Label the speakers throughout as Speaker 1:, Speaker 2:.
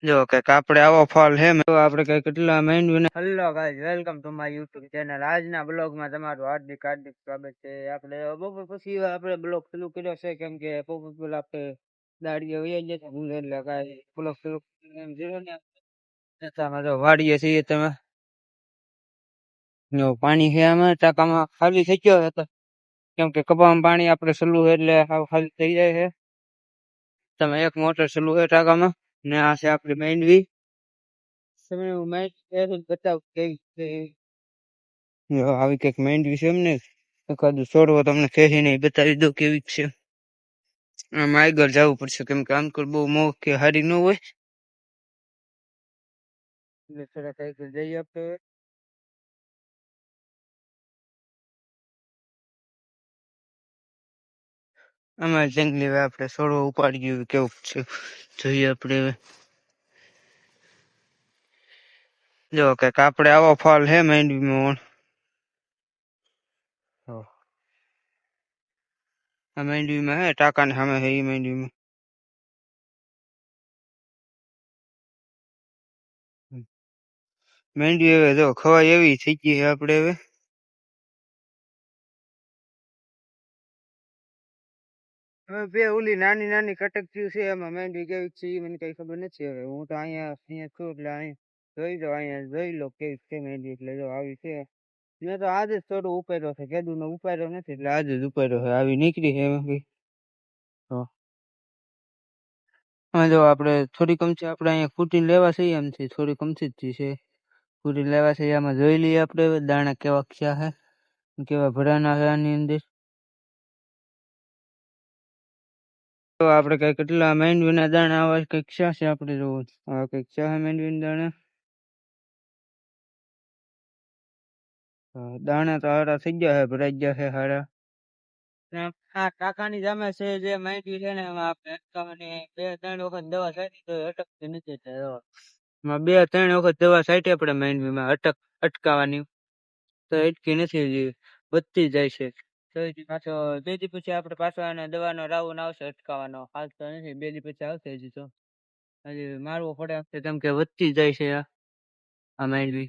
Speaker 1: જો કઈક આપણે આવો ફોલ હે આપણે કઈક કેટલા મહિને hello guys welcome to my YouTube channel. આજના બ્લોગમાં તમારું હાર્દિક હાર્દિક સ્વાગત છે. આપણે બપોર પછી આપણે બ્લોગ શરૂ કર્યો છે કેમ કે બપોર પેલા આપણે દાડીએ વહી ગયા હતા એટલે કાંઈ બ્લોગ શરૂ એમ zero ને રસ્તામાં જો વાડીએ છીએ તમે જો પાણી છે આમાં ટાંકામાં ખાલી થઈ ગયો હતો કેમ કે કપામાં પાણી આપણે સલું એટલે હાવ ખાલી થઈ જાય છે. તમે એક મોટર સલું છે ટાંકામાં ને આ છે આપણી માંડવી. તમે માંડવી બતાવ કેવી છે. જો આવી કઈક માંડવી છે એમને એકાદું છોડવો તમને ખેંચીને બતાવી દઉં કેવી છે. આમાં આગળ જવું પડશે કેમ કે આમ બહુ મોહ કે હારી ન હોય એટલે થોડાક આગળ જઈએ આપણે. આમાં જંગલી આપણે છોડવો ઉપાડી ગયું કેવું છે જોઈએ આપણે. જો કઈક આપણે આવો ફળ હે માંડવીમાં. આ માંડવીમાં હે ટાંકાને સામે હે એ માંડવીમાં માંડવી હવે જો ખવાય એવી થઈ ગઈ છે આપણે હવે. હવે બે ઓલી નાની નાની કટકતીઓ છે એમાં માંડવી કેવી છે એ મને કઈ ખબર નથી. હવે હું તો અહીંયા છું એટલે અહીંયા જોઈ લો કેવી છે માંડવી. એટલે જો આવી છે મેં તો આજે જ થોડું ઉપાડ્યો છે કેદું નો ઉપાડ્યો નથી એટલે આજે જ ઉપાડ્યો છે. આવી નીકળી છે એમાં કઈ હા જો આપણે થોડી કમથી આપણે અહીંયા ફૂટી લેવા છે એમ છે થોડી કમથી જ છે ફૂટી લેવા છે. આમાં જોઈ લઈએ આપણે દાણા કેવા ક્યાં હે કેવા ભરાના છે આની અંદર. તો આપણે કઈ કેટલા માંડવીના દાણા આવા કઈક છે આપણે જોવું આ કઈક છે માંડવીના દાણા. દાણા તો હારા થઈ ગયા છે ભરાઈ ગયા છે હારા. આ કાકાની સામે છે જે માંડવી છે ને એમાં આપણે અટકાવવાની 2-3 વખત દવા છાંટી તો અટકતી નથી. એમાં 2-3 વખત દવા છાંટી આપણે માંડવીમાં અટકાવવાની તો અટકી નથી હજી વધતી જાય છે. તો પાછો 2 દી પછી આપણે પાછો આને દવાનો રાઉન્ડ આવશે અટકાવવાનો. હાલ તો નથી 2 દી પછી આવશે હજી તો હજી મારવો પડે કેમ કે વધતી જાય છે આ માંડવી.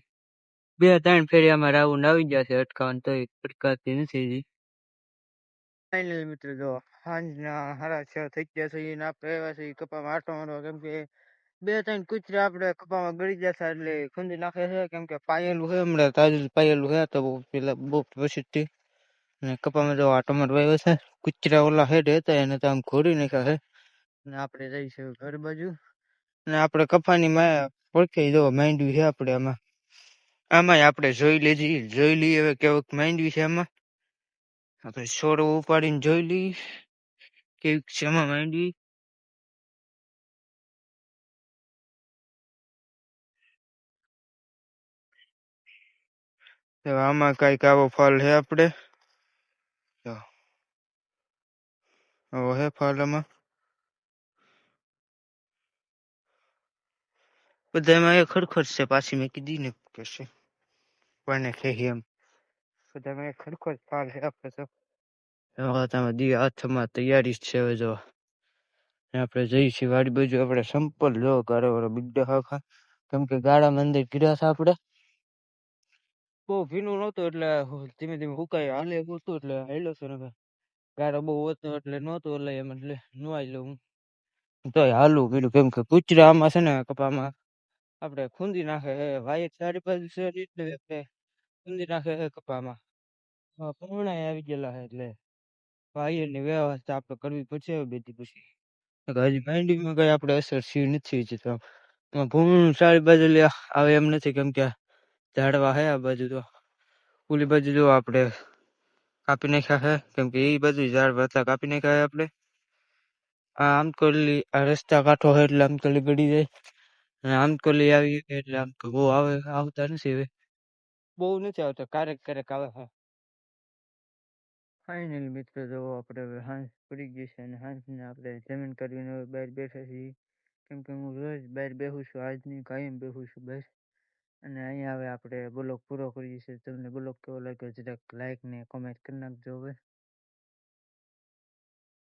Speaker 1: 2-3 ફેરી આમાં રાઉન્ડ આવી ગયા છે અટકાવવાનું તો અટકાતી નથી હજી. ફાઇનલ મિત્રો જો સાંજના 6:30 થઈ ગયા છે ને આપણે આવ્યા છીએ કપામાં આટો મારવા કેમ કે 2-3 કૂતરા આપણે કપામાં ગળી જશે એટલે ખૂંદી નાખે છે કેમ કે પાયેલું છે હમણાં તાજું પાયેલું છે તો પેલા બહુ પછી ને કપામાં જો આટો મારવા આવ્યો છે. કૂતરા ઓલા હેડ હતા એને તો આમ ઘોડી નાખ્યા છે ને આપણે જઈશું ઘર બાજુ ને આપણે કપાની પડખે જો માંડવી છે આપણે આમાં આપણે જોઈ લઈએ હવે કેવક માંડવી છે. આમાં આપણે છોડવો ઉપાડીને જોઈ લઈએ કેવી છે આમાં માંડવી. આમાં કઈક આવો ફળ છે આપણે આવો હે ફળ આમાં બધામાં એક ખડખડ છે. પાછી મેં કીધી ને કે છે કોઈને ખેહી એમ બધામાં એક ખડખડ ફળ છે આપણે તો દી હાથમાં તૈયારી છે. હવે જો આપણે જઈ છીએ વાડી બાજુ. આપણે સંપલ જો ગારો વાળો બિગડા ખાખા કેમ કે ગાળામાં અંદર ગીર્યા છે આપણે બહુ ભીનું નહોતું એટલે ધીમે ધીમે હુકાય હાલે એવું હતું એટલે હેલો છે ને ગારો બહુ હતો એટલે નહોતું એટલે એમ એટલે નવાઈ લઉં તો હાલું પીડું કેમ કે કૂતરા આમાં છે ને કપામાં આપણે ખૂંદી નાખે વાયર સારી બાજુ છે એટલે આપણે ખૂંદી નાખે કપામાં પૂર્ણા આવી ગયેલા છે એટલે વાયર ની વ્યવસ્થા આપણે કરવી પડશે બેથી પછી હજી માંડવીમાં કઈ આપણે અસર સી નથી હજી તો ભૂણ સારી બાજુ આવે એમ નથી કેમ કે ઝાડવા હે આ બાજુ તો ઓલી બાજુ જો આપણે કાપી નાખ્યા છે કેમ કે એ બાજુ ઝાડવા હતા કાપી નાખ્યા આપણે. આમકોલી આ રસ્તા કાંઠો હોય એટલે આમકોલી ગળી જાય અને આમકોલી આવી એટલે આમ બહુ આવતા નથી હવે બહુ નથી આવતા ક્યારેક ક્યારેક આવે છે. ફાઇનલ મિત્રો જો આપણે હવે હાંસ પડી ગઈ છે અને હાંસને આપણે જમીન કરીને બહાર બેઠા છીએ કેમ કે હું રોજ બહાર બેહું છું આજની કાયમ બેહું છું બસ. અને અહીંયા હવે આપણે બ્લોગ પૂરો કરીએ છીએ. તમને બ્લોગ કેવો લાગ્યો જરાક લાઈક ને કોમેન્ટ કરી નાખજો હવે.